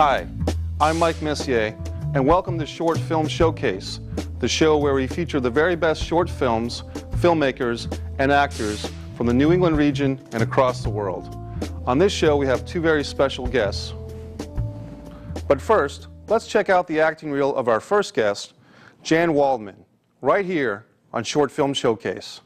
Hi, I'm Mike Messier, and welcome to Short Film Showcase, the show where we feature the very best short films, filmmakers, and actors from the New England region and across the world. On this show, we have two very special guests. But first, let's check out the acting reel of our first guest, Jan Waldman, right here on Short Film Showcase.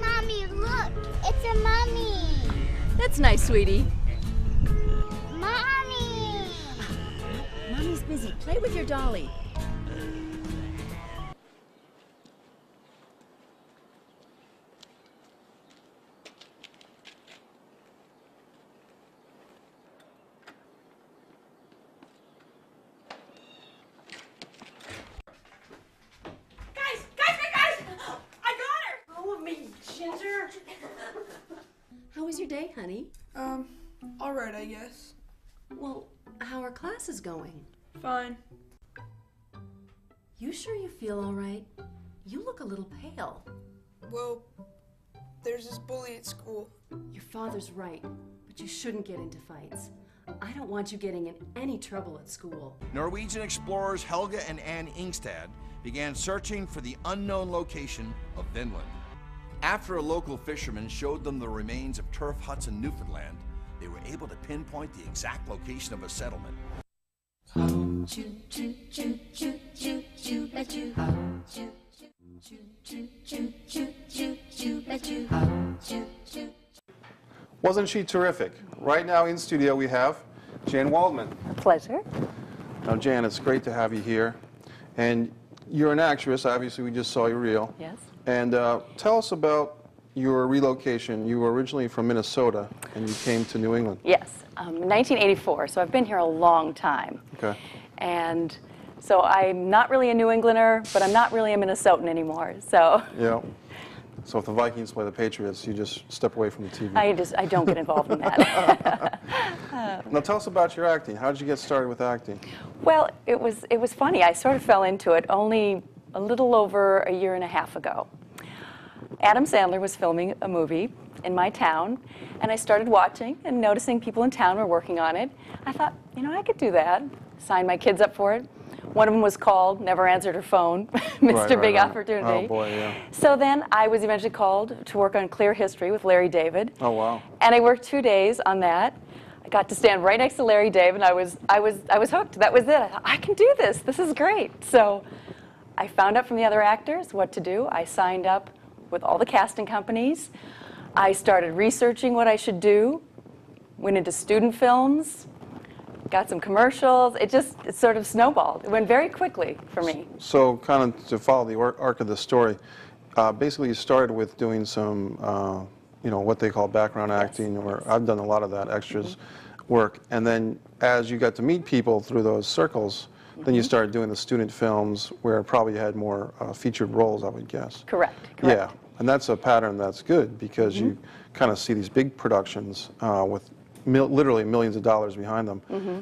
Mommy, look! It's a mummy! That's nice, sweetie. Mommy! Mommy's busy. Play with your dolly. How was your day, honey? All right, I guess. Well, how are classes going? Fine. You sure you feel all right? You look a little pale. Well, there's this bully at school. Your father's right, but you shouldn't get into fights. I don't want you getting in any trouble at school. Norwegian explorers Helga and Ann Ingstad began searching for the unknown location of Vinland. After a local fisherman showed them the remains of turf huts in Newfoundland, they were able to pinpoint the exact location of a settlement. Wasn't she terrific? Right now in studio we have Jan Waldman. Pleasure. Now Jan, it's great to have you here. And you're an actress, obviously we just saw your reel. Yes. And tell us about your relocation. You were originally from Minnesota and you came to New England. Yes, 1984, so I've been here a long time. Okay. And so I'm not really a New Englander, but I'm not really a Minnesotan anymore, so. Yeah. So if the Vikings play the Patriots, you just step away from the TV. I don't get involved in that. Now tell us about your acting. How did you get started with acting? Well, it was funny. I sort of fell into it only a little over a year and a half ago. Adam Sandler was filming a movie in my town, and I started watching and noticing people in town were working on it. I thought, you know, I could do that. Signed my kids up for it. One of them was called, never answered her phone, Mr. Big Opportunity. Oh boy, yeah. So then I was eventually called to work on Clear History with Larry David. Oh wow. And I worked 2 days on that. I got to stand right next to Larry David, and I was hooked. That was it. I thought, I can do this. This is great. So I found out from the other actors what to do. I signed up with all the casting companies. I started researching what I should do, went into student films, got some commercials. It sort of snowballed. It went very quickly for me. So kind of to follow the arc of the story, basically you started with doing some, what they call background acting, or I've done a lot of that, extras work. And then as you got to meet people through those circles, then you started doing the student films where probably you had more featured roles, I would guess. Correct. Yeah, and that's a pattern that's good because you kind of see these big productions with literally millions of dollars behind them,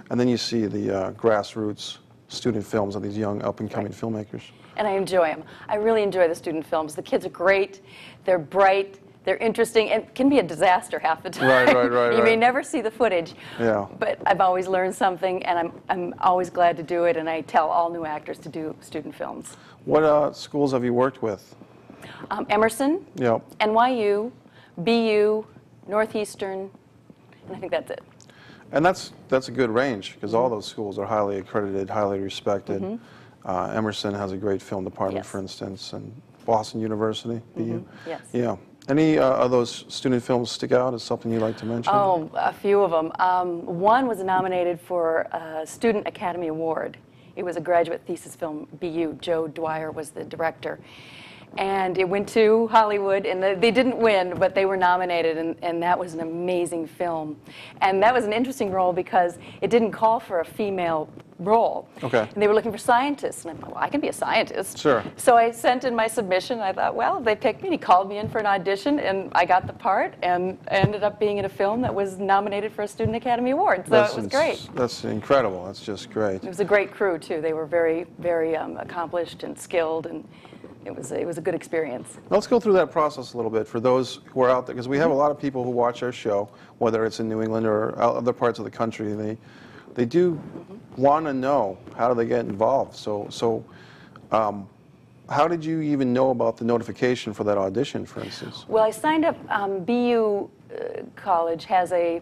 and then you see the grassroots student films of these young up-and-coming filmmakers. And I enjoy them. I really enjoy the student films. The kids are great. They're bright. They're interesting, and can be a disaster half the time. Right. You may never see the footage, yeah. But I've always learned something, and I'm always glad to do it, and I tell all new actors to do student films. What schools have you worked with? Emerson, Yep. NYU, BU, Northeastern, and I think that's it. And that's a good range because all those schools are highly accredited, highly respected. Emerson has a great film department, for instance, and Boston University, BU. Yes. Yeah. Any of those student films stick out as something you'd like to mention? Oh, a few of them. One was nominated for a Student Academy Award. It was a graduate thesis film, BU. Joe Dwyer was the director. And it went to Hollywood, and they didn't win, but they were nominated, and that was an amazing film. And that was an interesting role because it didn't call for a female role. Okay. And they were looking for scientists, and I'm like, well, I can be a scientist. Sure. So I sent in my submission, and I thought, well, they picked me, and he called me in for an audition, and I got the part, and I ended up being in a film that was nominated for a Student Academy Award, so it was great. That's incredible. That's just great. It was a great crew, too. They were very, very accomplished and skilled, and it was a good experience. Let's go through that process a little bit for those who are out there, because we have a lot of people who watch our show, whether it's in New England or other parts of the country. They do want to know, how do they get involved? So how did you even know about the notification for that audition, for instance? Well, I signed up. BU College has a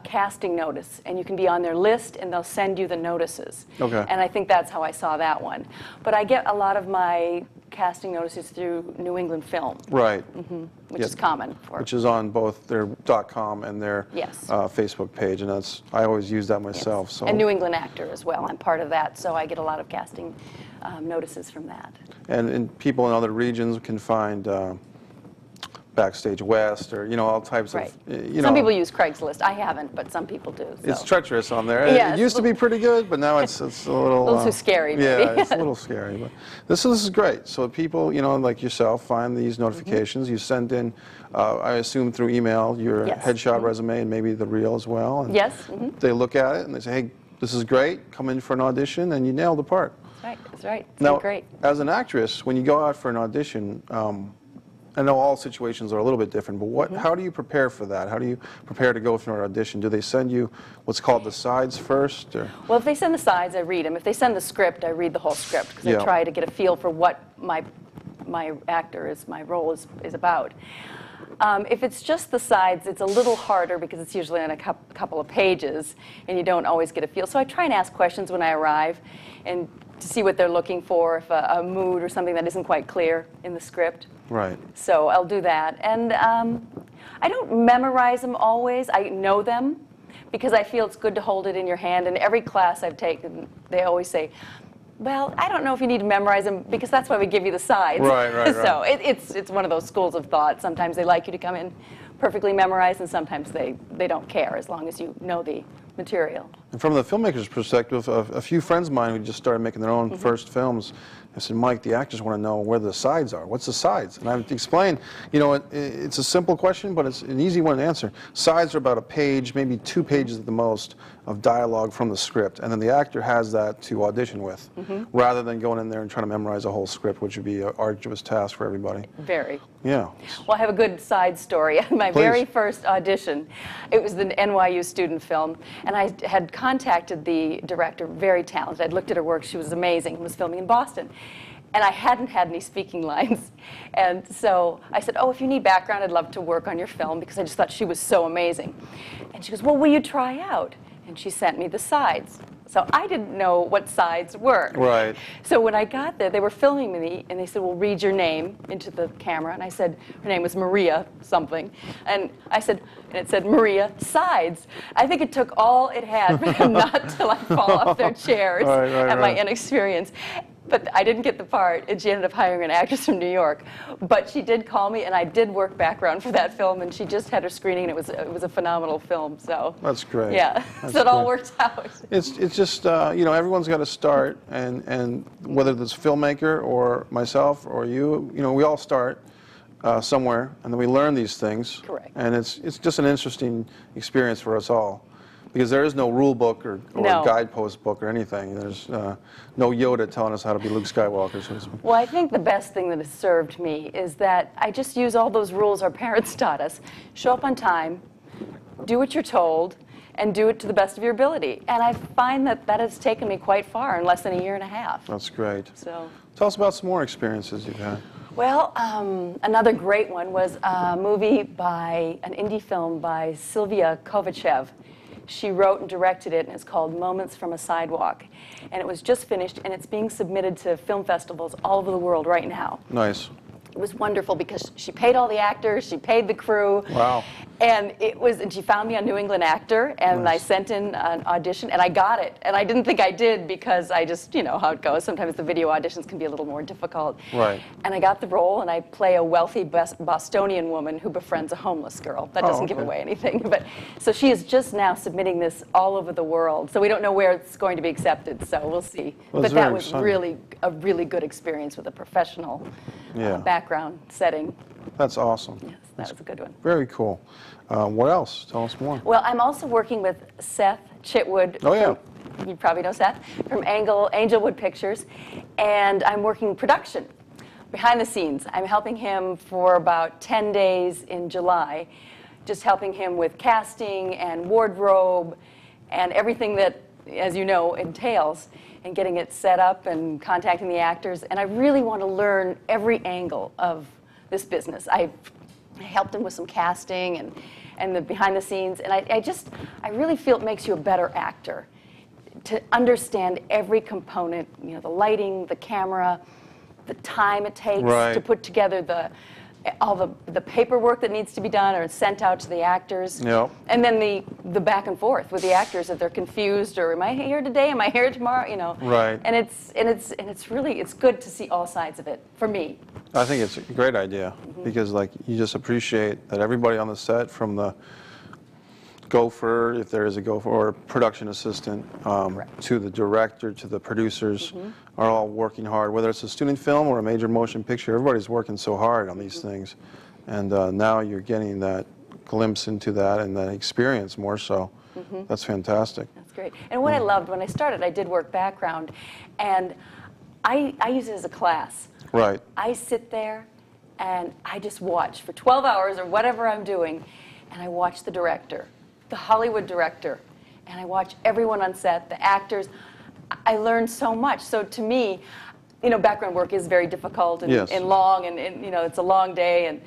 casting notice, and you can be on their list, and they'll send you the notices. Okay. And I think that's how I saw that one. But I get a lot of my casting notices through New England Film. Right. Which is common. Which is on both their .com and their Facebook page, and I always use that myself. Yes. So. And New England Actor as well. I'm part of that, so I get a lot of casting notices from that. And people in other regions can find Backstage West, or all types of. Some people use Craigslist. I haven't, but some people do. So. It's treacherous on there. Yeah, it used to be pretty good, but now it's a little too scary. Maybe. Yeah, it's a little scary. But this is great. So people, like yourself, find these notifications. You send in, I assume through email, your headshot resume and maybe the reel as well. And they look at it and they say, "Hey, this is great. Come in for an audition," and you nail the part. That's right. It's now, great. As an actress, when you go out for an audition, I know all situations are a little bit different, but how do you prepare for that? How do you prepare to go for an audition? Do they send you what's called the sides first? Or? Well, if they send the sides, I read them. If they send the script, I read the whole script, because I try to get a feel for what my role is about. If it's just the sides, it's a little harder because it's usually on a couple of pages, and you don't always get a feel. So I try and ask questions when I arrive, and to see what they're looking for, if a mood or something that isn't quite clear in the script. Right. So I'll do that. And I don't memorize them always. I know them because I feel it's good to hold it in your hand. And every class I've taken, they always say, well, I don't know if you need to memorize them, because that's why we give you the sides. Right. So it's one of those schools of thought. Sometimes they like you to come in perfectly memorized, and sometimes they don't care, as long as you know the material. And from the filmmaker's perspective, a few friends of mine who just started making their own first films, I said, Mike, the actors want to know where the sides are. What's the sides? And I've explained, it's a simple question, but it's an easy one to answer. Sides are about a page, maybe 2 pages at the most, of dialogue from the script. And then the actor has that to audition with, rather than going in there and trying to memorize a whole script, which would be an arduous task for everybody. Very. Yeah. Well, I have a good side story. My very first audition, it was the NYU student film, and I had contacted the director, very talented. I'd looked at her work. She was amazing. Was filming in Boston. And I hadn't had any speaking lines. And so I said, oh, if you need background, I'd love to work on your film, because I just thought she was so amazing. And she goes, well, will you try out? And she sent me the sides. So I didn't know what sides were. Right. So when I got there, they were filming me, and they said, well, read your name into the camera. And I said, her name was Maria something. And I said, and it said, Maria Sides. I think it took all it had for them not to fall off their chairs at my inexperience. But I didn't get the part, and she ended up hiring an actress from New York. But she did call me, and I did work background for that film, and she just had her screening, and it was a phenomenal film. So that's great. Yeah, that's so it all worked out. It's just everyone's got to start, and whether it's a filmmaker or myself or you, we all start somewhere, and then we learn these things. Correct. And it's just an interesting experience for us all. Because there is no rule book or guidepost book or anything. There's no Yoda telling us how to be Luke Skywalker. So to speak. Well, I think the best thing that has served me is that I just use all those rules our parents taught us. Show up on time, do what you're told, and do it to the best of your ability. And I find that has taken me quite far in less than a year and a half. That's great. So, tell us about some more experiences you've had. Well, another great one was a movie an indie film by Sylvia Kovachev. She wrote and directed it, and it's called Moments from a Sidewalk. And it was just finished, and it's being submitted to film festivals all over the world right now. Nice. It was wonderful because she paid all the actors, she paid the crew. Wow. And she found me on New England Actor, and I sent in an audition, and I got it. And I didn't think I did, because I just, how it goes. Sometimes the video auditions can be a little more difficult. Right. And I got the role, and I play a wealthy Bostonian woman who befriends a homeless girl. That doesn't give away anything. But so she is just now submitting this all over the world. So we don't know where it's going to be accepted, so we'll see. Well, but that was really a really good experience with a professional background setting. That's awesome. Yes, that was a good one. Very cool. What else? Tell us more. Well, I'm also working with Seth Chitwood. Oh, yeah. You probably know Seth, from Angelwood Pictures. And I'm working production behind the scenes. I'm helping him for about 10 days in July, just helping him with casting and wardrobe and everything that, as you know, entails, and getting it set up and contacting the actors. And I really want to learn every angle of this business. I helped him with some casting and the behind the scenes, and I really feel it makes you a better actor to understand every component, you know, the lighting, the camera, the time it takes to put together all the paperwork that needs to be done or sent out to the actors. Yep. And then the back and forth with the actors, if they're confused or am I here today, am I here tomorrow, you know. Right. And it's really good to see all sides of it for me. I think it's a great idea because like you just appreciate that everybody on the set, from the gopher, if there is a gopher, or production assistant, to the director, to the producers, are all working hard. Whether it's a student film or a major motion picture, everybody's working so hard on these things. And now you're getting that glimpse into that and that experience more so. That's fantastic. That's great. And what I loved, when I started, I did work background, and I use it as a class. Right. I sit there and I just watch for 12 hours or whatever I'm doing, and I watch the director, the Hollywood director, and I watch everyone on set, the actors. I learn so much. So to me, you know, background work is very difficult and, and long, and you know, it's a long day.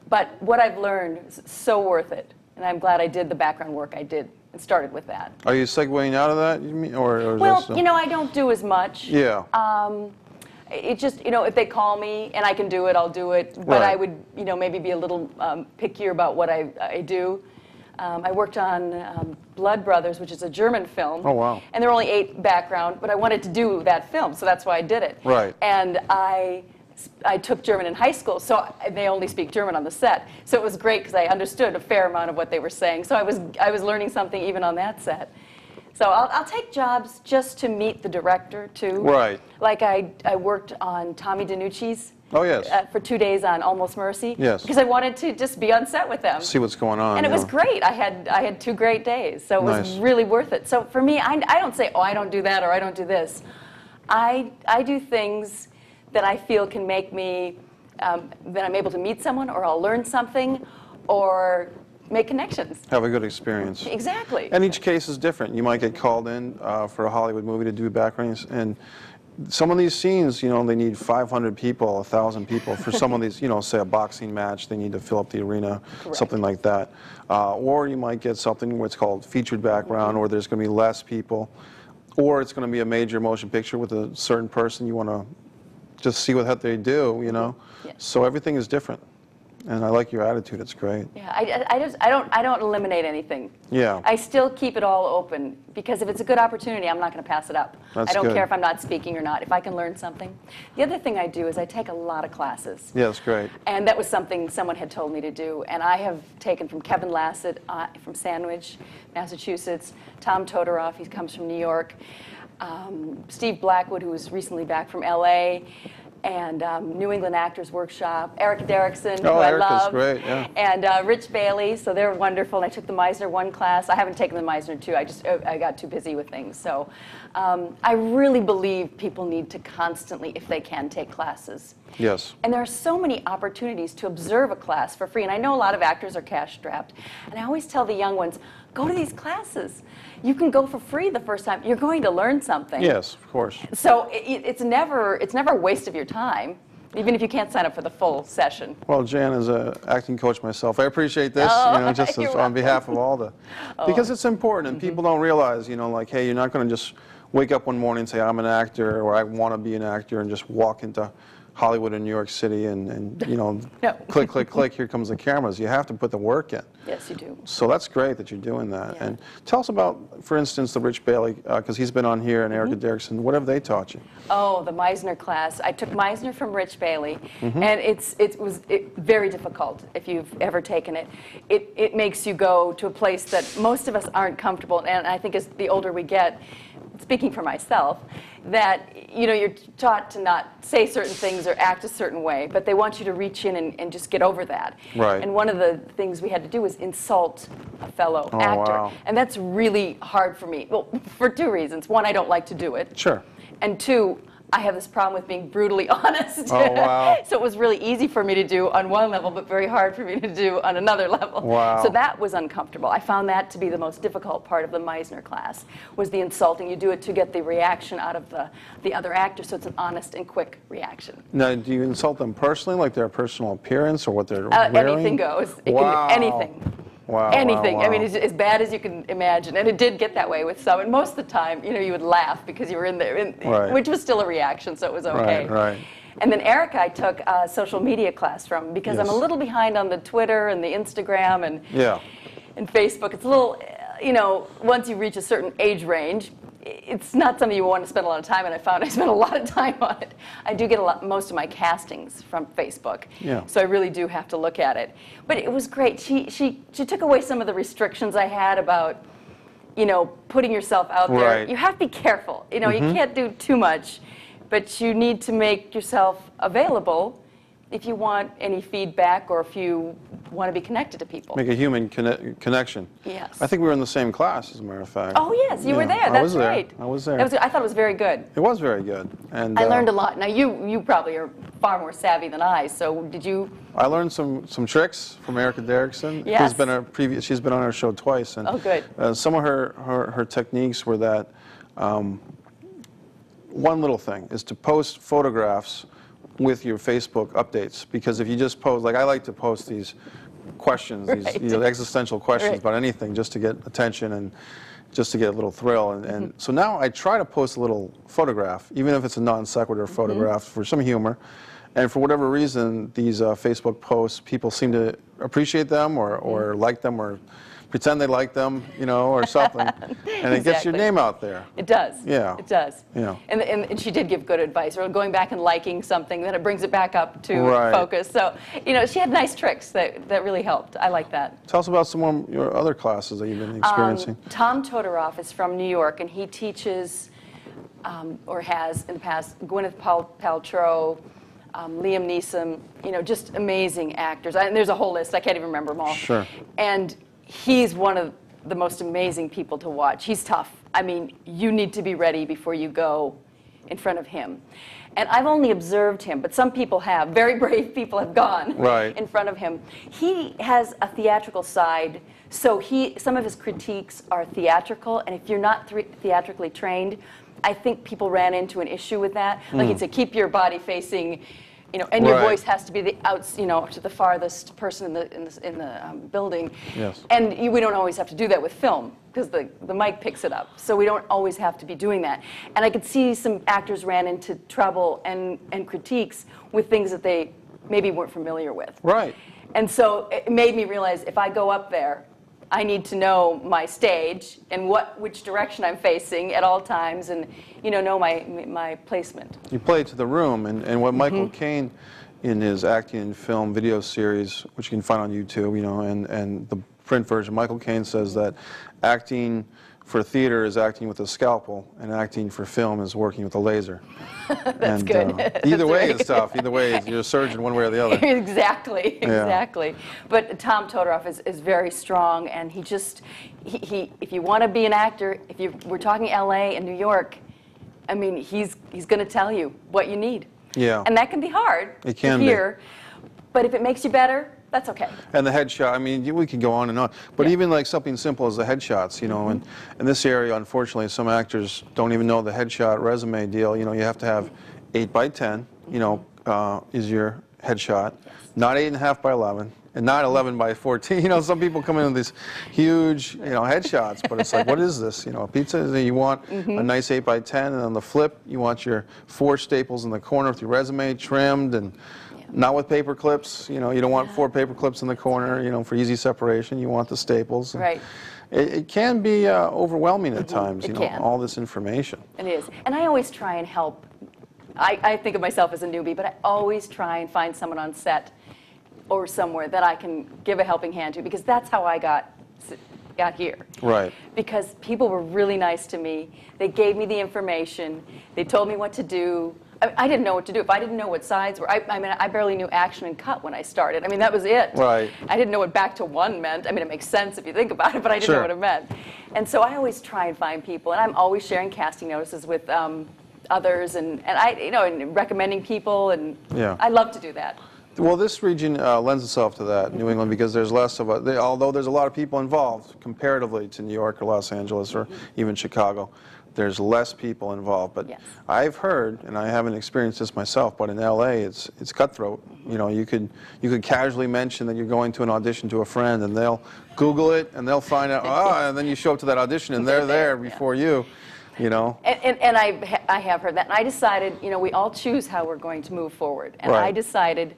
But what I've learned is so worth it, and I'm glad I did the background work I did and started with that. Are you segueing out of that, you mean, or well, you know, I don't do as much. Yeah. It just, you know, if they call me and I can do it, I'll do it. But I would, you know, maybe be a little pickier about what I do. I worked on Blood Brothers, which is a German film. Oh, wow. And there were only 8 background, but I wanted to do that film, so that's why I did it. Right. And I took German in high school, so they only speak German on the set. So it was great because I understood a fair amount of what they were saying. So I was learning something even on that set. So I'll take jobs just to meet the director, too. Right. Like I worked on Tommy DiNucci's. Oh, yes. For 2 days on Almost Mercy. Yes. Because I wanted to just be on set with them. See what's going on. And it was great. I had 2 great days, so it was really worth it. So for me, I don't say, oh, I don't do that or I don't do this. I do things that I feel can make me, that I'm able to meet someone, or I'll learn something, or make connections. Have a good experience. Exactly. And each case is different. You might get called in for a Hollywood movie to do backgrounds, and some of these scenes, you know, they need 500 people, 1,000 people. For some of these, you know, say a boxing match, they need to fill up the arena, something like that. Or you might get something what's called featured background, or there's going to be less people, or it's going to be a major motion picture with a certain person. You want to just see what they do, you know. So everything is different. And I like your attitude. It's great. Yeah, I don't eliminate anything. Yeah. I still keep it all open, because if it's a good opportunity, I'm not going to pass it up. That's I don't good. care if I'm not speaking or not. If I can learn something. The other thing I do is I take a lot of classes. Yeah, that's great. And that was something someone had told me to do. And I have taken from Kevin Lassett from Sandwich, Massachusetts, Tom Todoroff, he comes from New York, Steve Blackwood, who was recently back from LA, and New England Actors Workshop, Eric Derrickson, who I love, great, yeah. and Rich Bailey, so they're wonderful. And I took the Meisner 1 class. I haven't taken the Meisner 2. I got too busy with things. So I really believe people need to constantly, if they can, take classes. Yes. And there are so many opportunities to observe a class for free. And I know a lot of actors are cash-strapped. And I always tell the young ones, go to these classes. You can go for free the first time. You're going to learn something. Yes, of course. So it's never a waste of your time, even if you can't sign up for the full session. Well, Jan, as an acting coach myself, I appreciate this, Oh, you know, just you're on behalf of all the, because it's important, and people don't realize, you know, like, hey, you're not going to just wake up one morning and say, I'm an actor, or I want to be an actor, and just walk into Hollywood and New York City and you know, click, click, click, here comes the cameras. You have to put the work in. Yes, you do. So that's great that you're doing that. Yeah. And tell us about, for instance, the Rich Bailey, because he's been on here, and Erica Derrickson. What have they taught you? Oh, the Meisner class. I took Meisner from Rich Bailey, and it was very difficult if you've ever taken it. It makes you go to a place that most of us aren't comfortable, and I think as the older we get, speaking for myself, that you know, you're taught to not say certain things or act a certain way, but they want you to reach in and just get over that. Right. And one of the things we had to do was insult a fellow actor. Wow. And that's really hard for me. Well, for 2 reasons. 1, I don't like to do it. Sure. And 2, I have this problem with being brutally honest. Oh, wow. So it was really easy for me to do on one level, but very hard for me to do on another level. Wow. So that was uncomfortable. I found that to be the most difficult part of the Meisner class, was the insulting. You do it to get the reaction out of the other actor, so it's an honest and quick reaction. Now, do you insult them personally, like their personal appearance or what they're wearing? Anything goes. It Wow. can be anything. Wow. Anything. Wow, wow. I mean, it's as bad as you can imagine. And it did get that way with some. And most of the time, you know, you would laugh because you were in there, Right. which was still a reaction, so it was okay. Right, right. And then Erica, I took a social media class from, because I'm a Yes. little behind on the Twitter and the Instagram and, Yeah. and Facebook. It's a little, you know, once you reach a certain age range, it's not something you want to spend a lot of time on. I found I spent a lot of time on it. I do get most of my castings from Facebook, Yeah. so I really do have to look at it. But it was great. She took away some of the restrictions I had about, you know, putting yourself out there. Right. You have to be careful. You know, you can't do too much, but you need to make yourself available if you want any feedback or if you want to be connected to people. Make a human connection. Yes. I think we were in the same class, as a matter of fact. Oh, yes, you were there. I That's was there. right. I was there. I thought it was very good. It was very good. And I learned a lot. Now, you probably are far more savvy than I, so did you? I learned some tricks from Erica Derrickson. Yes. She's been on our show twice. And, Oh, good. Some of her techniques were that one little thing is to post photographs with your Facebook updates, because if you just post, like I like to post these questions, Right. these existential questions Right. about anything, just to get attention and just to get a little thrill. And so now I try to post a little photograph, even if it's a non sequitur photograph, for some humor. And for whatever reason, these Facebook posts, people seem to appreciate them or like them or pretend they like them, you know, or something. And it gets your Exactly. name out there. It does. Yeah. It does. Yeah. And she did give good advice. Or going back and liking something, then it brings it back up to Right. focus. So, you know, she had nice tricks that really helped. I like that. Tell us about some of your other classes that you've been experiencing. Tom Todoroff is from New York, and he teaches, or has in the past, Gwyneth Paltrow, Liam Neeson, you know, just amazing actors. And there's a whole list. I can't even remember them all. Sure. And he's one of the most amazing people to watch. He's tough. I mean, you need to be ready before you go in front of him. And I've only observed him, but some people have. Very brave people have gone Right. in front of him. He has a theatrical side, so some of his critiques are theatrical, and if you're not theatrically trained, I think people ran into an issue with that. Like he'd say, keep your body facing, you know, and your Right. voice has to be you know, to the farthest person in the building. Yes. And we don't always have to do that with film because the mic picks it up. So we don't always have to be doing that. And I could see some actors ran into trouble and critiques with things that they maybe weren't familiar with. Right. And so it made me realize if I go up there, I need to know my stage and which direction I'm facing at all times, and know my placement. You play to the room, and what Michael Caine, in his acting in film video series, which you can find on YouTube, and the print version, Michael Caine says that acting for theater is acting with a scalpel, and acting for film is working with a laser. That's good. Either way is tough. Either way, you're a surgeon one way or the other. Exactly, Yeah. exactly. But Tom Todoroff is very strong, and he if you want to be an actor, we're talking L.A. and New York, I mean, he's going to tell you what you need. Yeah. And that can be hard It can to be. hear, but if it makes you better, that's okay. And the headshot, I mean, we can go on and on. But even like something simple as the headshots, and in this area, unfortunately, some actors don't even know the headshot resume deal. You have to have 8x10, is your headshot, not 8.5 by 11, and not 11 by 14. Some people come in with these huge, headshots, but it's like, what is this? A pizza, you want a nice 8x10, and on the flip, you want your 4 staples in the corner with your resume trimmed and not with paper clips. You don't want 4 paper clips in the corner, for easy separation. You want the staples. Right. It can be overwhelming at times, It can. all this information. It is. And I always try and help. I think of myself as a newbie, but I always try and find someone on set or somewhere that I can give a helping hand to, because that's how I got here. Right. Because people were really nice to me. They gave me the information. They told me what to do. I didn't know what to do. If I didn't know what sides were, I barely knew action and cut when I started. That was it. Right. I didn't know what back to one meant. It makes sense if you think about it, but I didn't know Sure. what it meant. And so I always try and find people, and I'm always sharing casting notices with others, and and recommending people, and Yeah. I love to do that. Well, this region lends itself to that, New England, because there's less of although there's a lot of people involved comparatively to New York or Los Angeles or even Chicago, there's less people involved. But Yes. I've heard, and I haven't experienced this myself, but in LA it's cutthroat. You could casually mention that you're going to an audition to a friend, and they'll Google it and they'll find out, and then you show up to that audition and they're there before you. And I have heard that. And I decided, we all choose how we're going to move forward. And Right. I decided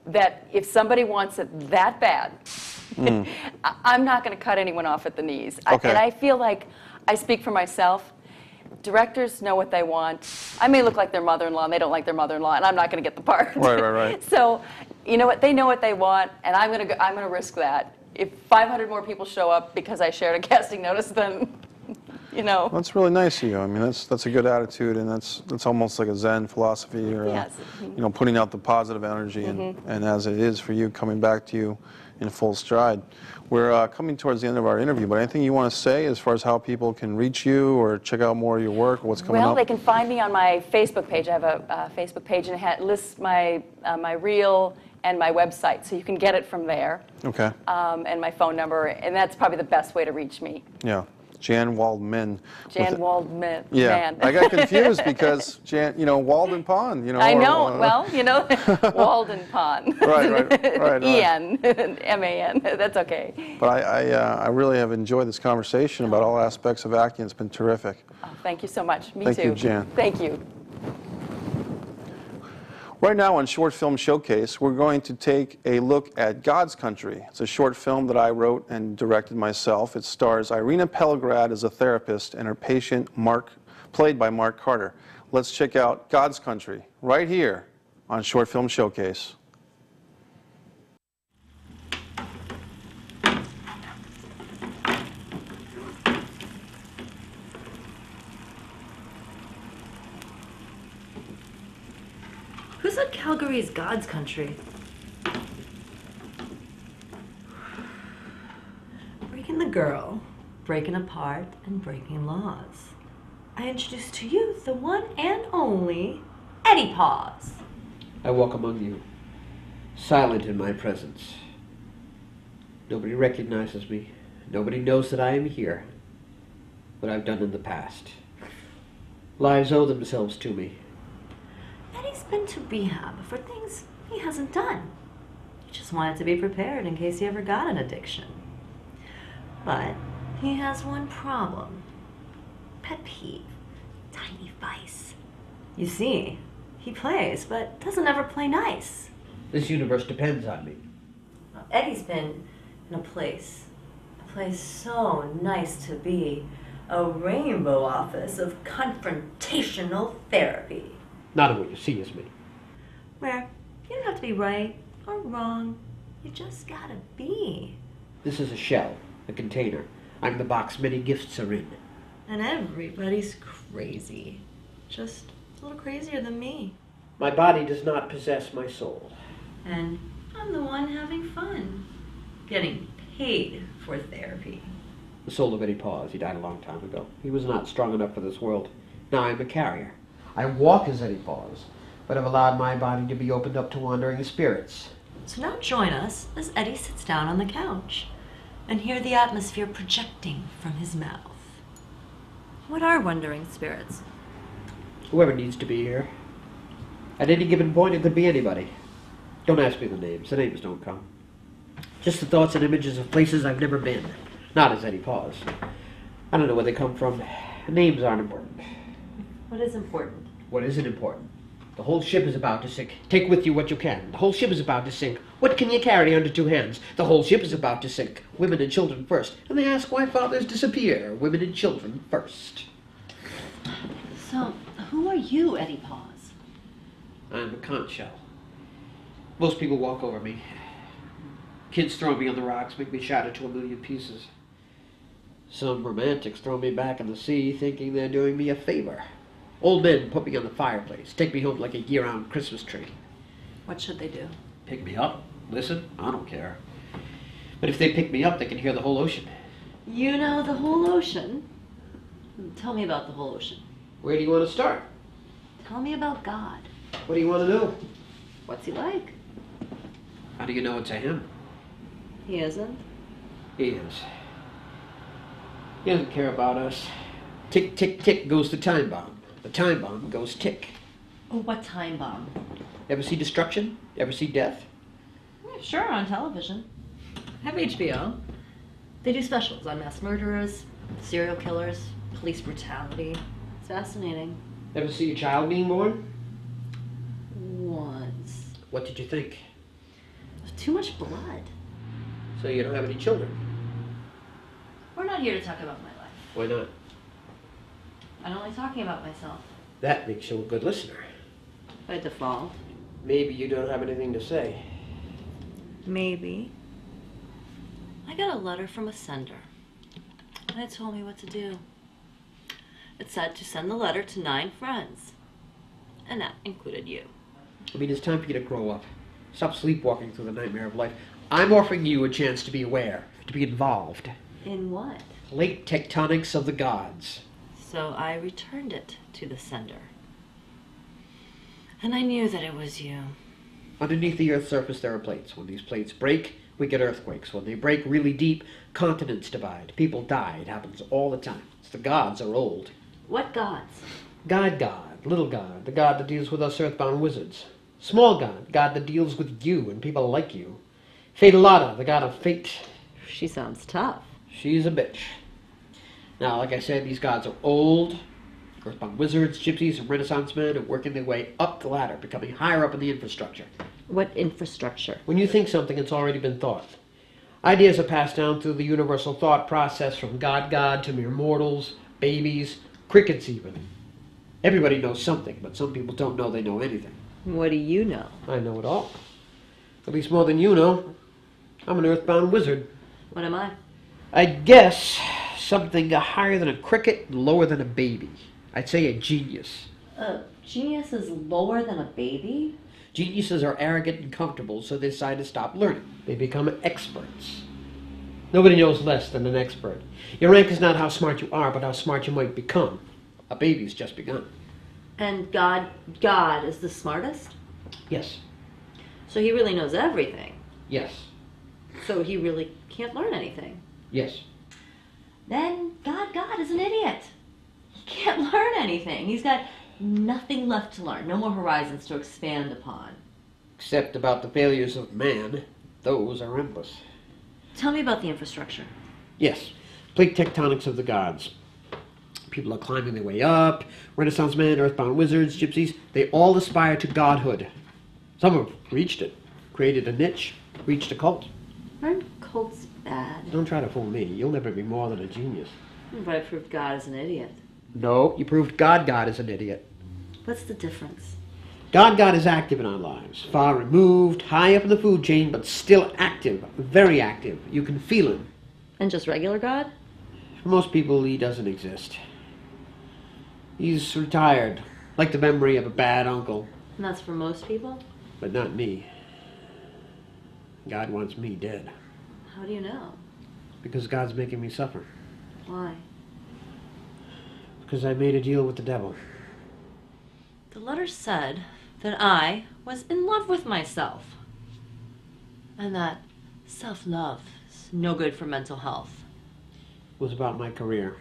that if somebody wants it that bad, I'm not going to cut anyone off at the knees. Okay. And I feel like I speak for myself. Directors know what they want. I may look like their mother-in-law, and they don't like their mother-in-law, and I'm not going to get the part. Right. So, you know what? They know what they want, and I'm going to risk that. If 500 more people show up because I shared a casting notice, then, That's really nice of you. I mean, that's a good attitude, and that's almost like a Zen philosophy, or Yes. putting out the positive energy, and as it is for you, coming back to you in full stride. We're coming towards the end of our interview, but anything you want to say as far as how people can reach you or check out more of your work or what's coming up? Well, they can find me on my Facebook page. I have a Facebook page, and it lists my reel and my website, so you can get it from there. Okay. And my phone number, and that's probably the best way to reach me. Yeah. Jan Waldman. Jan Waldman. Yeah, I got confused because Walden Pond. I know. Walden Pond. Right. E-N, M-A-N. That's okay. But I really have enjoyed this conversation about all aspects of acting. It's been terrific. Oh, thank you so much. Me Thank too. you, Jan. Thank you. Right now on Short Film Showcase, we're going to take a look at God's Country. It's a short film that I wrote and directed myself. It stars Irina Pelograd as a therapist and her patient, played by Mark Carter. Let's check out God's Country right here on Short Film Showcase. Who said Calgary is God's country? Breaking the girl, breaking apart, and breaking laws. I introduce to you the one and only Eddie Paws. I walk among you, silent in my presence. Nobody recognizes me. Nobody knows that I am here. What I've done in the past. Lives owe themselves to me. Eddie's been to rehab for things he hasn't done. He just wanted to be prepared in case he ever got an addiction. But he has one problem. Pet peeve. Tiny vice. You see, he plays, but doesn't ever play nice. This universe depends on me. Eddie's been in a place so nice to be. A rainbow office of confrontational therapy. Not in what you see as me. Where you don't have to be right or wrong. You just gotta be. This is a shell, a container. I'm the box many gifts are in. And everybody's crazy. Just a little crazier than me. My body does not possess my soul. And I'm the one having fun. Getting paid for therapy. The soul of Eddie Paws, he died a long time ago. He was not strong enough for this world. Now I'm a carrier. I walk as Eddie Paws, but I've allowed my body to be opened up to wandering spirits. So now join us as Eddie sits down on the couch and hear the atmosphere projecting from his mouth. What are wandering spirits? Whoever needs to be here. At any given point, it could be anybody. Don't ask me the names. The names don't come. Just the thoughts and images of places I've never been. Not as Eddie Paws. I don't know where they come from. Names aren't important. What is important? What isn't important? The whole ship is about to sink. Take with you what you can. The whole ship is about to sink. What can you carry under two hands? The whole ship is about to sink. Women and children first. And they ask why fathers disappear. Women and children first. So, who are you, Eddie Paws? I'm a conch shell. Most people walk over me. Kids throw me on the rocks, make me shatter to a million pieces. Some romantics throw me back in the sea, thinking they're doing me a favor. Old men put me on the fireplace, take me home like a year-round Christmas tree. What should they do? Pick me up? Listen? I don't care. But if they pick me up, they can hear the whole ocean. You know the whole ocean? Tell me about the whole ocean. Where do you want to start? Tell me about God. What do you want to know? What's he like? How do you know it's a him? He isn't. He is. He doesn't care about us. Tick, tick, tick goes the time bomb. The time bomb goes tick. Oh, what time bomb? Ever see destruction? Ever see death? Yeah, sure, on television. I have HBO. They do specials on mass murderers, serial killers, police brutality. It's fascinating. Ever see a child being born? Once. What did you think? Too much blood. So you don't have any children? We're not here to talk about my life. Why not? I'm only talking about myself. That makes you a good listener. By default. Maybe you don't have anything to say. Maybe. I got a letter from a sender. And it told me what to do. It said to send the letter to 9 friends. And that included you. I mean, it's time for you to grow up. Stop sleepwalking through the nightmare of life. I'm offering you a chance to be aware, to be involved. In what? Late tectonics of the gods. So I returned it to the sender. And I knew that it was you. Underneath the Earth's surface there are plates. When these plates break, we get earthquakes. When they break really deep, continents divide. People die. It happens all the time. It's the gods are old. What gods? God, little God, the God that deals with us earthbound wizards. Small God, God that deals with you and people like you. Fatalata, the God of fate. She sounds tough. She's a bitch. Now, like I said, these gods are old. Earthbound wizards, gypsies, and Renaissance men are working their way up the ladder, becoming higher up in the infrastructure. What infrastructure? When you think something, it's already been thought. Ideas are passed down through the universal thought process from God to mere mortals, babies, crickets even. Everybody knows something, but some people don't know they know anything. What do you know? I know it all. At least more than you know. I'm an earthbound wizard. What am I? I guess something higher than a cricket, lower than a baby. I'd say a genius. A genius is lower than a baby? Geniuses are arrogant and comfortable, so they decide to stop learning. They become experts. Nobody knows less than an expert. Your rank is not how smart you are, but how smart you might become. A baby's just begun. And God is the smartest? Yes. So he really knows everything. Yes. So he really can't learn anything. Yes. Then God is an idiot. He can't learn anything. He's got nothing left to learn. No more horizons to expand upon. Except about the failures of man. Those are endless. Tell me about the infrastructure. Yes. Plate tectonics of the gods. People are climbing their way up. Renaissance men, earthbound wizards, gypsies, they all aspire to godhood. Some have reached it, created a niche, reached a cult. Aren't cults bad? Don't try to fool me. You'll never be more than a genius. But I proved God is an idiot. No, you proved God is an idiot. What's the difference? God is active in our lives. Far removed, high up in the food chain, but still active, very active. You can feel him. And just regular God? For most people, he doesn't exist. He's retired, like the memory of a bad uncle. And that's for most people? But not me. God wants me dead. How do you know? Because God's making me suffer. Why? Because I made a deal with the devil. The letter said that I was in love with myself. And that self-love is no good for mental health. It was about my career.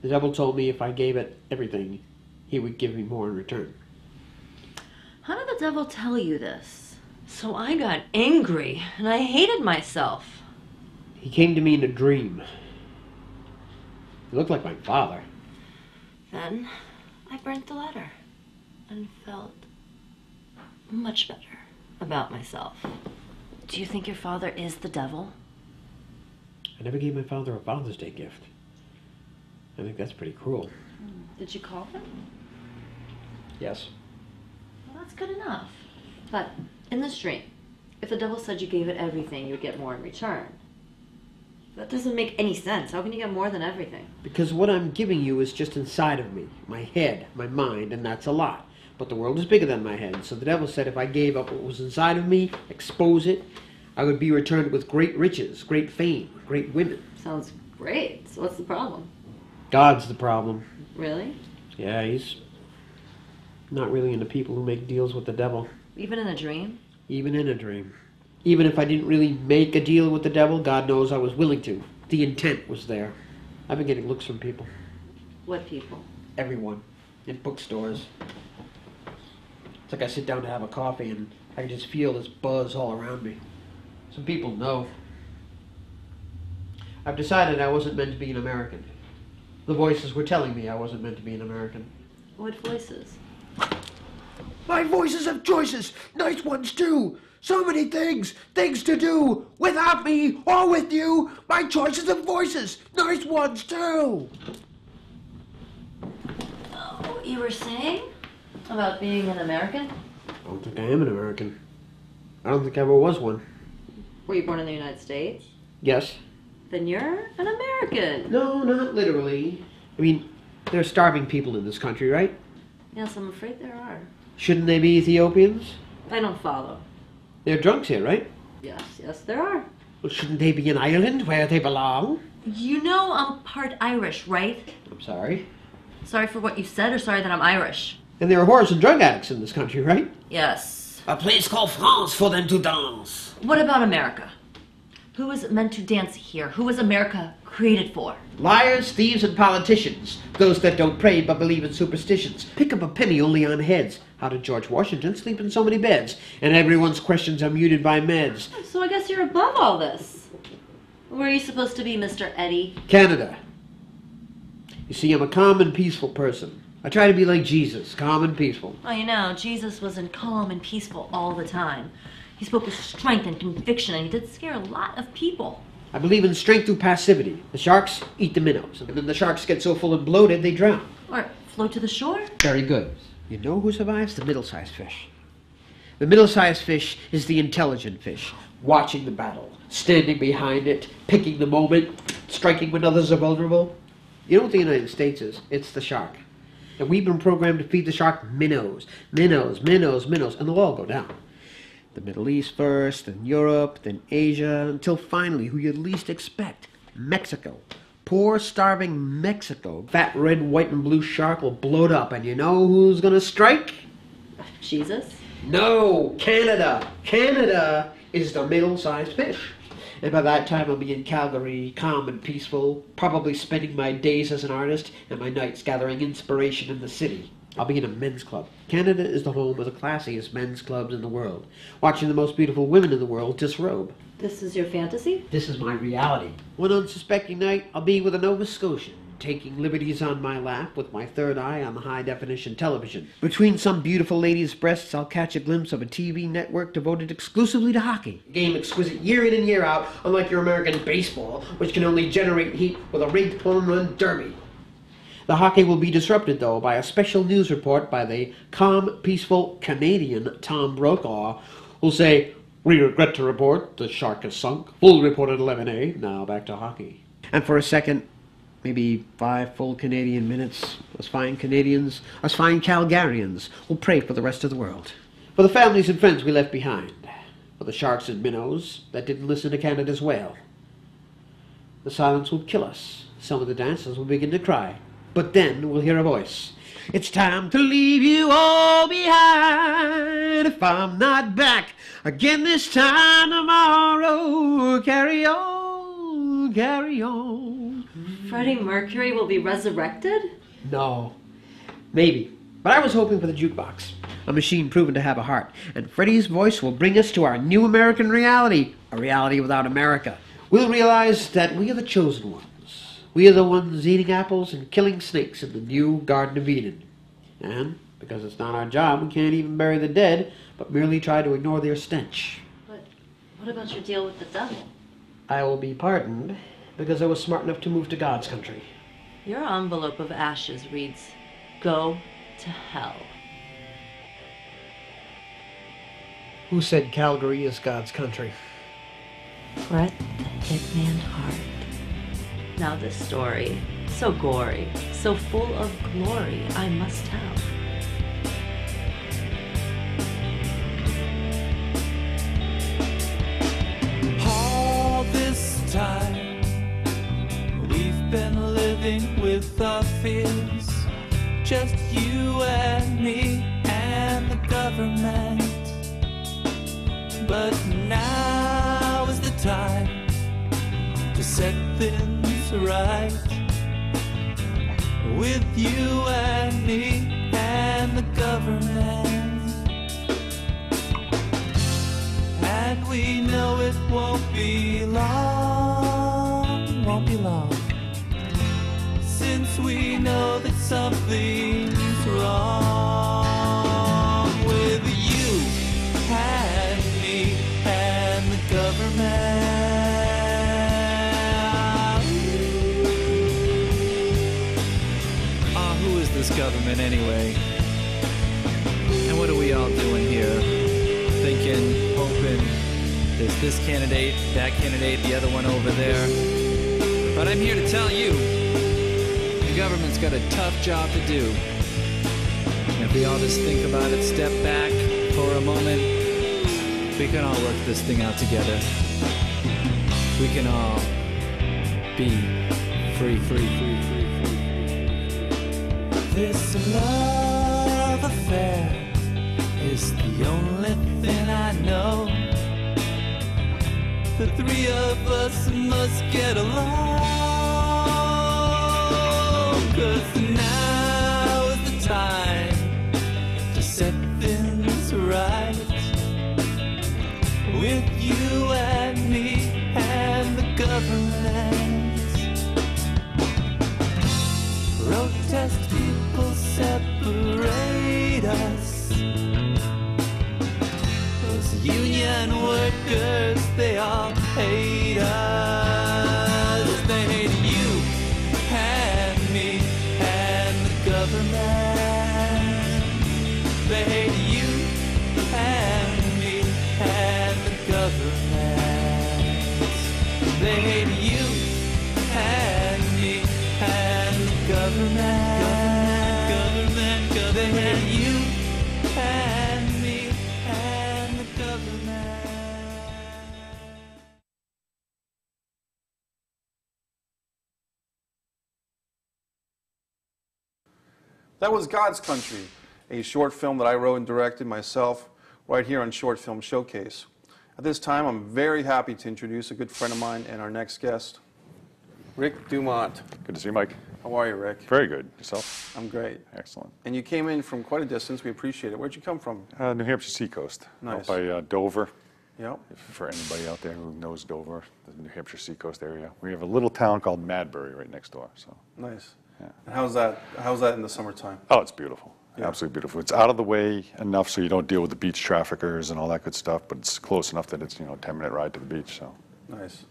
The devil told me if I gave it everything, he would give me more in return. How did the devil tell you this? So I got angry, and I hated myself. He came to me in a dream. He looked like my father. Then I burnt the letter and felt much better about myself. Do you think your father is the devil? I never gave my father a Father's Day gift. I think that's pretty cruel. Did you call him? Yes. Well, that's good enough. But in this dream, if the devil said you gave it everything, you would get more in return. That doesn't make any sense. How can you get more than everything? Because what I'm giving you is just inside of me, my head, my mind, and that's a lot. But the world is bigger than my head, so the devil said if I gave up what was inside of me, expose it, I would be returned with great riches, great fame, great women. Sounds great. So what's the problem? God's the problem. Really? Yeah, he's... Not really into people who make deals with the devil. Even in a dream? Even in a dream. Even if I didn't really make a deal with the devil, God knows I was willing to. The intent was there. I've been getting looks from people. What people? Everyone. In bookstores. It's like I sit down to have a coffee and I can just feel this buzz all around me. Some people know. I've decided I wasn't meant to be an American. The voices were telling me I wasn't meant to be an American. What voices? My voices have choices, nice ones too. So many things to do, without me or with you. My choices of voices, nice ones too. Oh, you were saying about being an American? I don't think I am an American. I don't think I ever was one. Were you born in the United States? Yes. Then you're an American. No, not literally. I mean, there are starving people in this country, right? Yes, I'm afraid there are. Shouldn't they be Ethiopians? I don't follow. They're drunks here, right? Yes, there are. Well, shouldn't they be in Ireland, where they belong? You know I'm part Irish, right? I'm sorry. Sorry for what you said, or sorry that I'm Irish? And there are whores and drug addicts in this country, right? Yes. A place called France for them to dance. What about America? Who is meant to dance here? Who was America created for? Liars, thieves, and politicians. Those that don't pray but believe in superstitions. Pick up a penny only on heads. How did George Washington sleep in so many beds? And everyone's questions are muted by meds. So I guess you're above all this. Where are you supposed to be, Mr. Eddie? Canada. You see, I'm a calm and peaceful person. I try to be like Jesus, calm and peaceful. Oh, you know, Jesus wasn't calm and peaceful all the time. He spoke with strength and conviction, and he did scare a lot of people. I believe in strength through passivity. The sharks eat the minnows, and then the sharks get so full and bloated they drown. Or float to the shore? Very good. You know who survives? The middle-sized fish. The middle-sized fish is the intelligent fish, watching the battle, standing behind it, picking the moment, striking when others are vulnerable. You know what the United States is? It's the shark. And we've been programmed to feed the shark minnows, minnows, minnows, minnows, and they'll all go down. The Middle East first, then Europe, then Asia, until finally, who you'd least expect, Mexico. Poor, starving Mexico. Fat red, white, and blue shark will bloat up, and you know who's gonna strike? Jesus? No, Canada. Canada is the middle-sized fish. And by that time I'll be in Calgary, calm and peaceful, probably spending my days as an artist and my nights gathering inspiration in the city. I'll be in a men's club. Canada is the home of the classiest men's clubs in the world, watching the most beautiful women in the world disrobe. This is your fantasy? This is my reality. One unsuspecting night, I'll be with a Nova Scotian, taking liberties on my lap with my third eye on the high-definition television. Between some beautiful lady's breasts, I'll catch a glimpse of a TV network devoted exclusively to hockey. A game exquisite year in and year out, unlike your American baseball, which can only generate heat with a rigged home run derby. The hockey will be disrupted, though, by a special news report by the calm, peaceful Canadian Tom Brokaw, who'll say, "We regret to report the shark has sunk. Full report at 11A. Now back to hockey." And for a second, maybe 5 full Canadian minutes, us fine Canadians, us fine Calgarians, will pray for the rest of the world. For the families and friends we left behind. For the sharks and minnows that didn't listen to Canada's wail. The silence will kill us. Some of the dancers will begin to cry. But then we'll hear a voice. "It's time to leave you all behind. If I'm not back again this time tomorrow, carry on, carry on." Freddie Mercury will be resurrected? No. Maybe. But I was hoping for the jukebox. A machine proven to have a heart. And Freddie's voice will bring us to our new American reality. A reality without America. We'll realize that we are the chosen ones. We are the ones eating apples and killing snakes in the new Garden of Eden. And, because it's not our job, we can't even bury the dead, but merely try to ignore their stench. But what about your deal with the devil? I will be pardoned because I was smart enough to move to God's country. Your envelope of ashes reads, "Go to hell." Who said Calgary is God's country? Brett the Hitman Hart. Now this story, so gory, so full of glory, I must tell. All this time, we've been living with our fears, just you and me. government. But now is the time to set things right with you and me and the government. And we know it won't be long, won't be long, since we know that something's wrong with you and me and the government. Who is this government anyway? And what are we all doing here? Thinking, hoping, there's this candidate, that candidate, the other one over there. But I'm here to tell you, the government's got a tough job to do. And if we all just think about it, step back for a moment, we can all work this thing out together. We can all be free. This love affair is the only thing I know. The three of us must get along, 'cause now is the time to set things right with you and me and the government. Protest people separate us. Those union workers, they all hate us. They hate you and me and the government. They hate you and me and the government. They hate you and me and the government. They hate you and me and the government. That was God's Country, a short film that I wrote and directed myself right here on Short Film Showcase. At this time, I'm very happy to introduce a good friend of mine and our next guest, Rick Dumont. Good to see you, Mike. How are you, Rick? Very good. Yourself? I'm great. Excellent. And you came in from quite a distance. We appreciate it. Where'd you come from? New Hampshire seacoast. Nice. Out by Dover. Yep. For anybody out there who knows Dover, the New Hampshire seacoast area. We have a little town called Madbury right next door. So. Nice. Yeah. And how's that in the summertime? Oh, it's beautiful. Yeah. Absolutely beautiful. It's out of the way enough so you don't deal with the beach traffickers and all that good stuff, but it's close enough that it's, a 10-minute ride to the beach. So. Nice.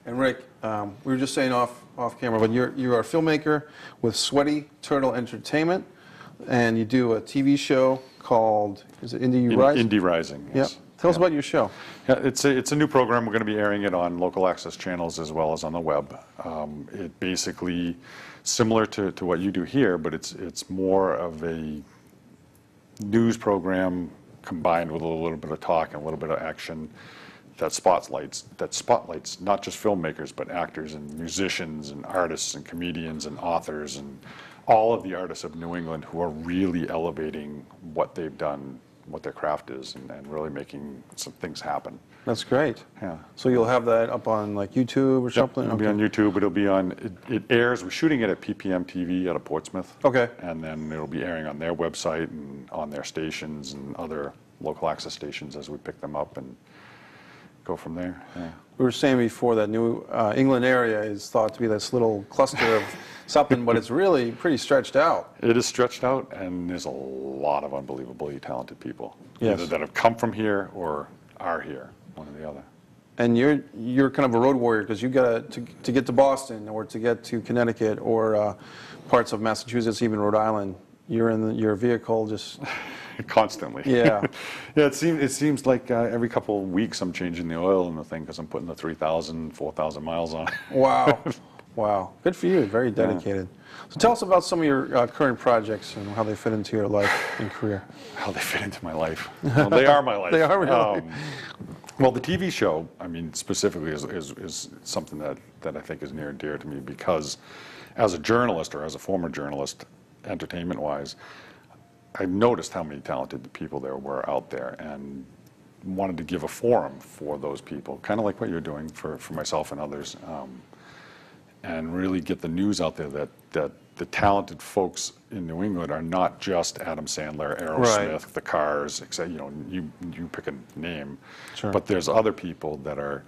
And Rick, we were just saying off camera, but you're a filmmaker with Sweaty Turtle Entertainment, and you do a TV show called, is it Indie Rising? Indie Rising, yes. Yep. Tell us about your show. Yeah, it's a new program. We're going to be airing it on local access channels as well as on the web. It basically, similar to what you do here, but it's more of a news program combined with a little bit of talk and a little bit of action that spotlights not just filmmakers, but actors and musicians and artists and comedians and authors and all of the artists of New England who are really elevating what they've done, what their craft is, and really making some things happen. That's great. Yeah. So you'll have that up on like YouTube or something? It'll be on YouTube. It'll be on, it airs, we're shooting it at PPM TV out of Portsmouth. Okay. And then it'll be airing on their website and on their stations and other local access stations as we pick them up and go from there. Yeah. We were saying before that New England area is thought to be this little cluster of something, but it's really pretty stretched out. It is stretched out, and there's a lot of unbelievably talented people, yes, either that have come from here or are here, one or the other. And you're kind of a road warrior because you got to get to Boston or to get to Connecticut or parts of Massachusetts, even Rhode Island. You're in your vehicle just constantly. Yeah. Yeah. It seems like every couple of weeks I'm changing the oil in the thing because I'm putting the 3,000, 4,000 miles on it. Wow. Wow. Good for you. Very dedicated. Yeah. So tell us about some of your current projects and how they fit into your life and career. How they fit into my life. Well, they are my life. They are really. Well, the TV show, I mean, specifically is something that I think is near and dear to me because as a journalist or as a former journalist, entertainment-wise, I noticed how many talented people there were out there, and wanted to give a forum for those people, kind of like what you're doing for myself and others, and really get the news out there that the talented folks in New England are not just Adam Sandler, Aerosmith, Right. the Cars, etc. You know, you pick a name, Sure. but there's other people that are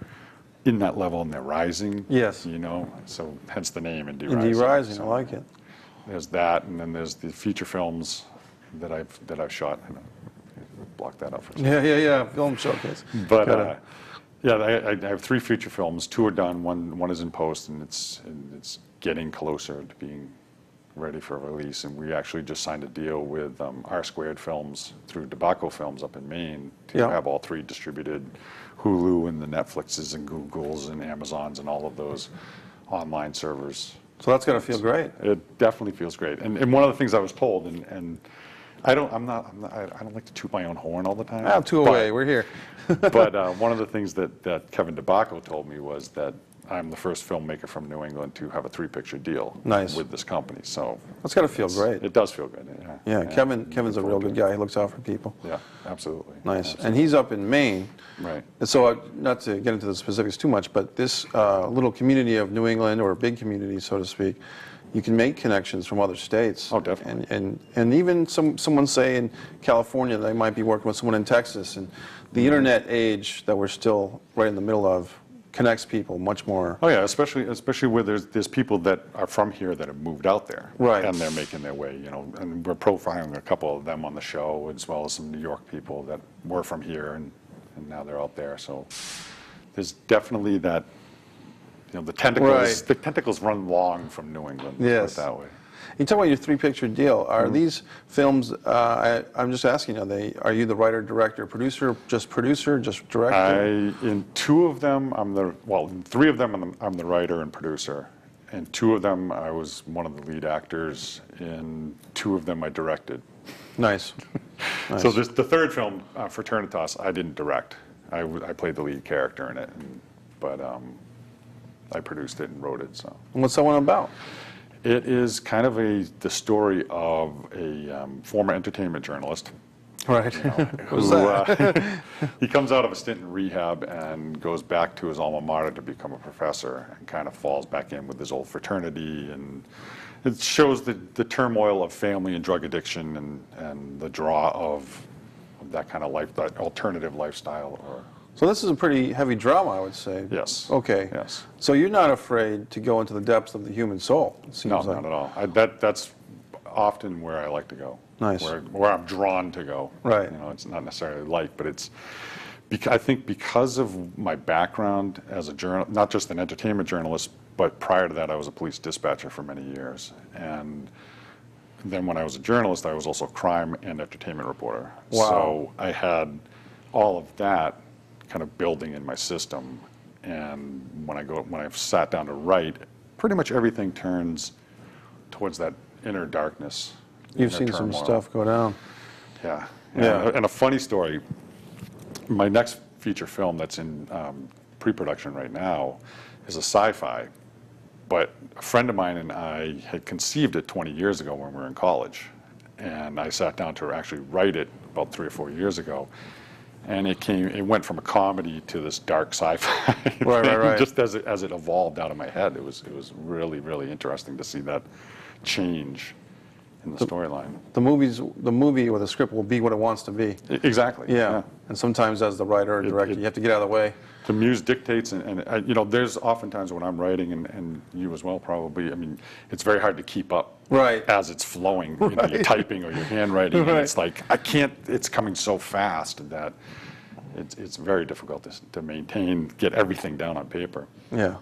in that level and they're rising. Yes. You know, so hence the name Indie Indie Rising. Rising, So I like it. there's that, and then there's the feature films that I've shot. Block that out for a second. Yeah. Film showcase. But yeah, I have 3 feature films. 2 are done. One is in post, and it's getting closer to being ready for release. And we actually just signed a deal with R Squared Films through Tobacco Films up in Maine to Yeah. have all 3 distributed, Hulu and the Netflixes and Googles and Amazons and all of those online servers. So that's got to feel great. It definitely feels great. And one of the things I was told, and I don't like to toot my own horn all the time. Ah, two away. We're here. But one of the things that Kevin DeBacco told me was that I'm the first filmmaker from New England to have a 3-picture deal Nice. with this company. So That's got to feel great. it does feel good. Yeah, Kevin's a real good guy. He looks out for people. Yeah, absolutely. Nice. Absolutely. And he's up in Maine. Right. And so, not to get into the specifics too much, but this little community of New England, or a big community, so to speak, you can make connections from other states. Oh, definitely. And even someone say in California, they might be working with someone in Texas. And the internet age that we're still right in the middle of connects people much more. Oh yeah, especially where there's people that are from here that have moved out there, Right. And they're making their way, you know. And we're profiling a couple of them on the show, as well as some New York people that were from here and now they're out there. So there's definitely that, you know, the tentacles. Right. The tentacles run long from New England. Yes. Put it that way. You talk about your 3-picture deal. Are these films? I'm just asking. Are you the writer, director, producer, just director? In 2 of them, in 3 of them, I'm the writer and producer. In 2 of them, I was one of the lead actors. In 2 of them, I directed. Nice. Nice. So the 3rd film, Fraternitas, I didn't direct. I played the lead character in it, but I produced it and wrote it. So. And what's that one about? It is kind of the story of a former entertainment journalist. Right. Who's that? He comes out of a stint in rehab and goes back to his alma mater to become a professor, and kind of falls back in with his old fraternity, and it shows the turmoil of family and drug addiction and the draw of that kind of life, that alternative lifestyle. So this is a pretty heavy drama, I would say. Yes. Okay. Yes. So you're not afraid to go into the depths of the human soul, it seems No, like. not at all. That's often where I like to go. Nice. Where I'm drawn to go. Right. You know, it's not necessarily like, but it's. I think because of my background as a not just an entertainment journalist, but prior to that, I was a police dispatcher for many years, and then when I was a journalist, I was also a crime and entertainment reporter. Wow. So I had all of that kind of building in my system, and when I've sat down to write, pretty much everything turns towards that inner darkness. You've inner seen some turmoil. stuff go down. Yeah. Yeah. And a funny story, my next feature film that's in pre-production right now is a sci-fi, but a friend of mine and I had conceived it 20 years ago when we were in college, and I sat down to actually write it about 3 or 4 years ago. And it went from a comedy to this dark sci-fi Right. just as it evolved out of my head. It was really, really interesting to see that change in the storyline. The movie or the script will be what it wants to be. Exactly. Yeah. And sometimes as the writer or director, you have to get out of the way. The muse dictates, and you know, there's oftentimes when I'm writing, and you as well probably, I mean, it's very hard to keep up Right. as it's flowing. You know, you're typing or you're handwriting, and it's like, it's coming so fast that it's very difficult to maintain, get everything down on paper. Yeah.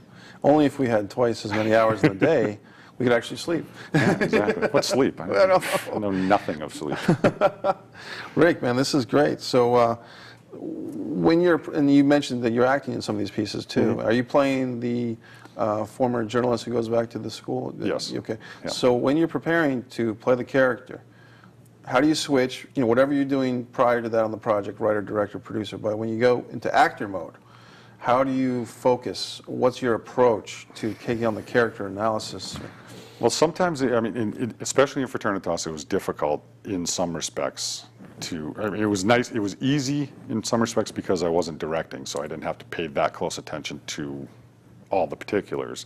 Only if we had twice as many hours in the day, we could actually sleep. Yeah, exactly. What's sleep? I know nothing of sleep. Rick, man, this is great. So when and you mentioned that you're acting in some of these pieces too. Are you playing the former journalist who goes back to the school? Yes. Okay. Yeah. So when you're preparing to play the character, how do you switch, you know, whatever you're doing prior to that on the project, writer, director, producer, but when you go into actor mode, how do you focus? What's your approach to taking on the character analysis? Well, sometimes, I mean, especially in Fraternitas, it was difficult in some respects I mean, it was nice, it was easy in some respects because I wasn't directing, so I didn't have to pay that close attention to all the particulars.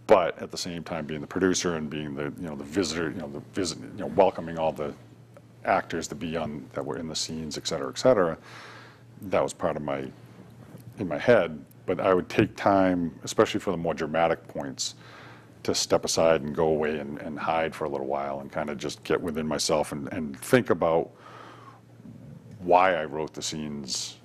But at the same time, being the producer and being the, the visitor, welcoming all the actors to be on, that were in the scenes, et cetera, that was part of in my head. But I would take time, especially for the more dramatic points, to step aside and go away and hide for a little while and kind of just get within myself and think about why I wrote the scenes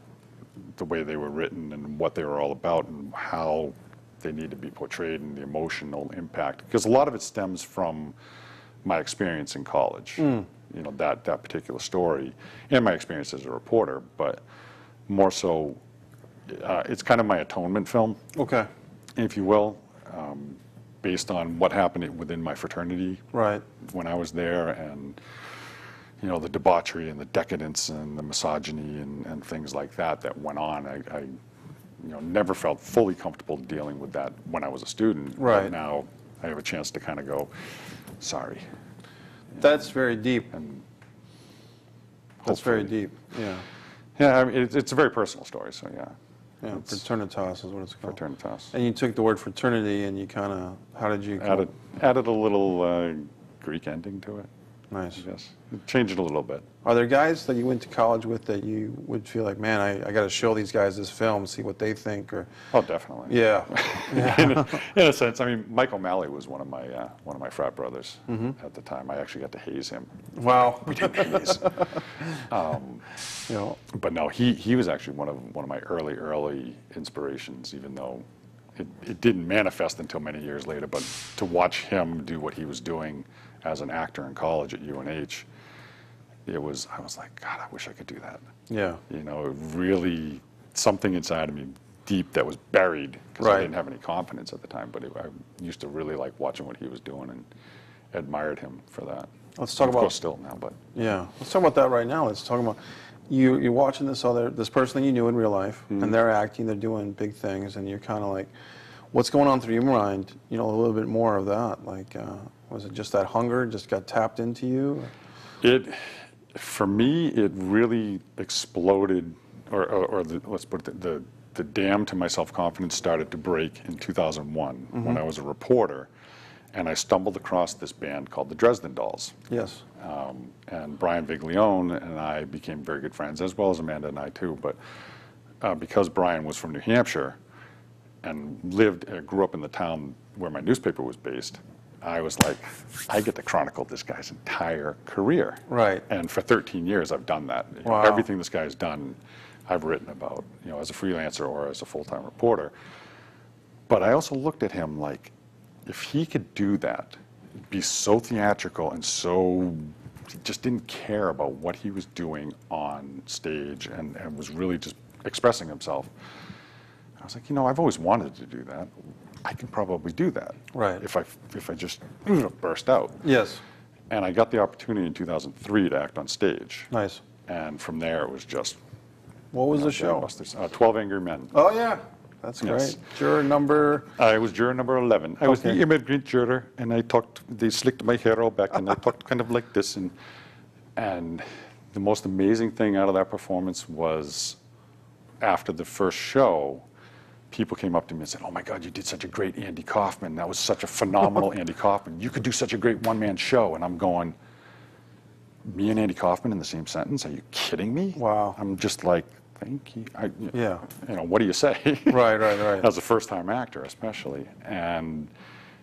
the way they were written and what they were all about and how they need to be portrayed and the emotional impact. Because a lot of it stems from my experience in college, that particular story, and my experience as a reporter, but more so, it's kind of my atonement film, Okay. if you will, based on what happened within my fraternity Right. when I was there, and the debauchery and the decadence and the misogyny and things like that went on. I never felt fully comfortable dealing with that when I was a student. Right. But now I have a chance to kind of go, sorry. That's very deep. And That's very hopefully- deep. Yeah. Yeah, I mean, it's a very personal story, so yeah. Yeah. It's Fraternitas is what it's called. Fraternitas. And you took the word fraternity and you kind of, how did you? Added a little Greek ending to it, Nice. I guess. Changed it a little bit. Are there guys that you went to college with that you would feel like, man, I got to show these guys this film, see what they think, or? Oh, definitely. Yeah. in a sense, I mean, Mike O'Malley was one of my frat brothers at the time. I actually got to haze him. Wow. We didn't haze. But no, he was actually one of my early inspirations, even though it didn't manifest until many years later. But to watch him do what he was doing as an actor in college at UNH, I was like, God, I wish I could do that. Yeah. It really, something inside of me deep that was buried because I didn't have any confidence at the time, but I used to really like watching what he was doing and admired him for that. Let's talk of about, course still now, but yeah, let's talk about that right now. Let's talk about, you're watching this person that you knew in real life, and they're acting, they're doing big things, and you're kind of like, what's going on through your mind? A little bit more of that. Like, was it just that hunger just got tapped into you? For me, it really exploded, let's put it, the dam to my self-confidence started to break in 2001 when I was a reporter, and I stumbled across this band called the Dresden Dolls. Yes. And Bryan Viglione and I became very good friends, as well as Amanda and I too, but because Bryan was from New Hampshire and grew up in the town where my newspaper was based, I was like, I get to chronicle this guy's entire career. Right. And for 13 years, I've done that. Wow. Everything this guy's done, I've written about, as a freelancer or as a full-time reporter. But I also looked at him like, if he could do that, be so theatrical and so, he just didn't care about what he was doing on stage and was really just expressing himself. I was like, I've always wanted to do that. I can probably do that. Right. If I just burst out. Yes. And I got the opportunity in 2003 to act on stage. Nice. And from there it was just. What was the show? 12 Angry Men. Oh yeah, that's great. Yes. Juror number. I was juror number 11. I was the immigrant juror, and I talked. They slicked my hair all back, and I talked kind of like this. And the most amazing thing out of that performance was, after the first show, people came up to me and said, "Oh my God, you did such a great Andy Kaufman. That was such a phenomenal Andy Kaufman. You could do such a great one-man show." And I'm going, me and Andy Kaufman in the same sentence? Are you kidding me? Wow. I'm just like, thank you. Yeah. What do you say? Right. As a first-time actor, especially. And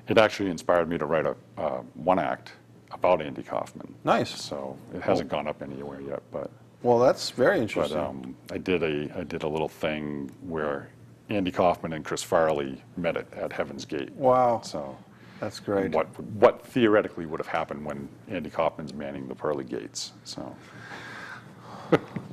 it actually inspired me to write one act about Andy Kaufman. Nice. So it hasn't gone up anywhere yet, but. Well, that's very interesting. But I did a little thing where Andy Kaufman and Chris Farley met at Heaven's Gate. Wow. So that's great. What theoretically would have happened when Andy Kaufman's manning the pearly gates? So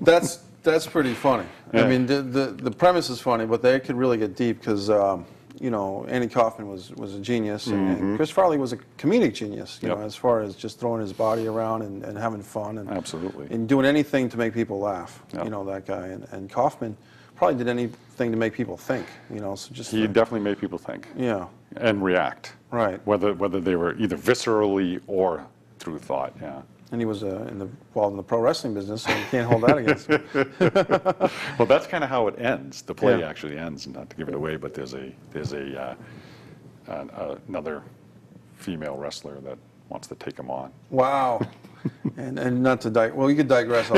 that's pretty funny. Yeah. I mean, the premise is funny, but they could really get deep because Andy Kaufman was a genius, and Chris Farley was a comedic genius. You know, as far as just throwing his body around and having fun and absolutely and doing anything to make people laugh. Yep. That guy and Kaufman probably did anything to make people think. So just he definitely made people think. Yeah. And react. Right. Whether they were either viscerally or through thought, yeah. And he was involved in the pro wrestling business, so you can't hold that against him. Well, that's kind of how it ends. The play Yeah. actually ends, not to give it away, but there's another female wrestler that wants to take him on. Wow. And not to well, you could digress.